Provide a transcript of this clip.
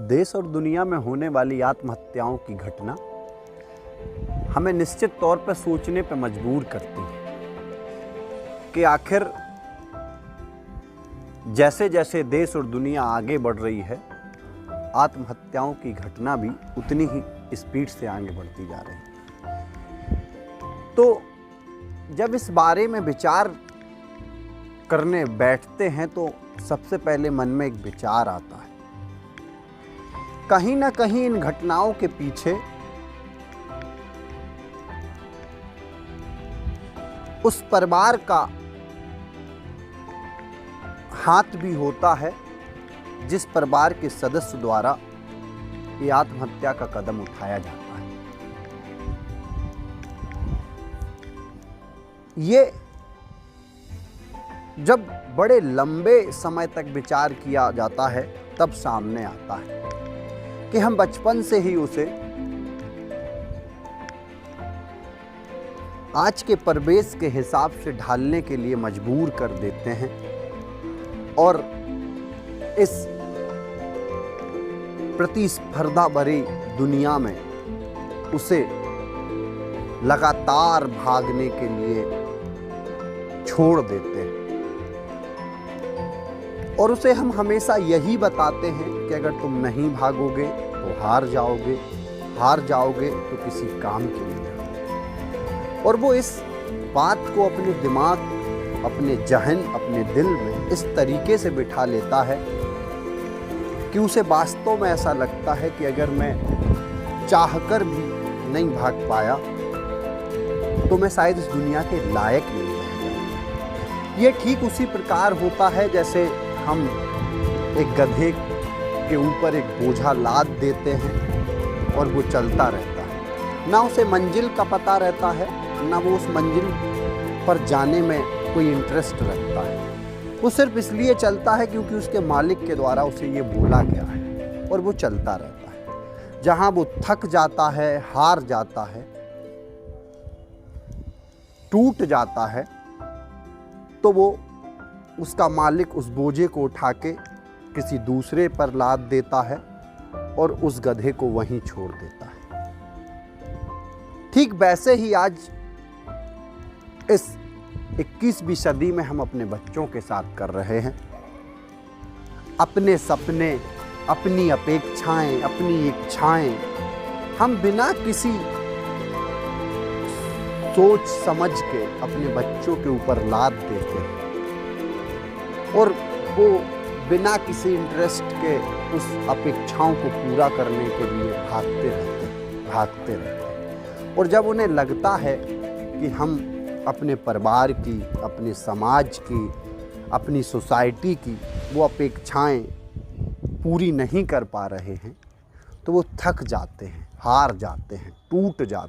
देश और दुनिया में होने वाली आत्महत्याओं की घटना हमें निश्चित तौर पर सोचने पर मजबूर करती है कि आखिर जैसे जैसे देश और दुनिया आगे बढ़ रही है, आत्महत्याओं की घटना भी उतनी ही स्पीड से आगे बढ़ती जा रही है। तो जब इस बारे में विचार करने बैठते हैं तो सबसे पहले मन में एक विचार आता है, कहीं ना कहीं इन घटनाओं के पीछे उस परिवार का हाथ भी होता है जिस परिवार के सदस्य द्वारा ये आत्महत्या का कदम उठाया जाता है। ये जब बड़े लंबे समय तक विचार किया जाता है तब सामने आता है कि हम बचपन से ही उसे आज के परिवेश के हिसाब से ढालने के लिए मजबूर कर देते हैं और इस प्रतिस्पर्धा भरी दुनिया में उसे लगातार भागने के लिए छोड़ देते हैं और उसे हम हमेशा यही बताते हैं कि अगर तुम नहीं भागोगे तो हार जाओगे तो किसी काम के लिए जाओगे। और वो इस बात को अपने दिमाग, अपने जहन, अपने दिल में इस तरीके से बिठा लेता है कि उसे वास्तव में ऐसा लगता है कि अगर मैं चाहकर भी नहीं भाग पाया तो मैं शायद इस दुनिया के लायक नहीं रह। ये ठीक उसी प्रकार होता है जैसे हम एक गधे के ऊपर एक बोझा लाद देते हैं और वो चलता रहता है। ना उसे मंजिल का पता रहता है, ना वो उस मंजिल पर जाने में कोई इंटरेस्ट रखता है। वो सिर्फ इसलिए चलता है क्योंकि उसके मालिक के द्वारा उसे ये बोला गया है और वो चलता रहता है। जहाँ वो थक जाता है, हार जाता है, टूट जाता है, तो वो उसका मालिक उस बोझे को उठा के किसी दूसरे पर लाद देता है और उस गधे को वहीं छोड़ देता है। ठीक वैसे ही आज इस 21वीं सदी में हम अपने बच्चों के साथ कर रहे हैं। अपने सपने, अपनी अपेक्षाएं, अपनी इच्छाएं हम बिना किसी सोच समझ के अपने बच्चों के ऊपर लाद देते हैं और वो बिना किसी इंटरेस्ट के उस अपेक्षाओं को पूरा करने के लिए भागते रहते हैं। और जब उन्हें लगता है कि हम अपने परिवार की, अपने समाज की, अपनी सोसाइटी की वो अपेक्षाएं पूरी नहीं कर पा रहे हैं तो वो थक जाते हैं, हार जाते हैं, टूट जाते हैं।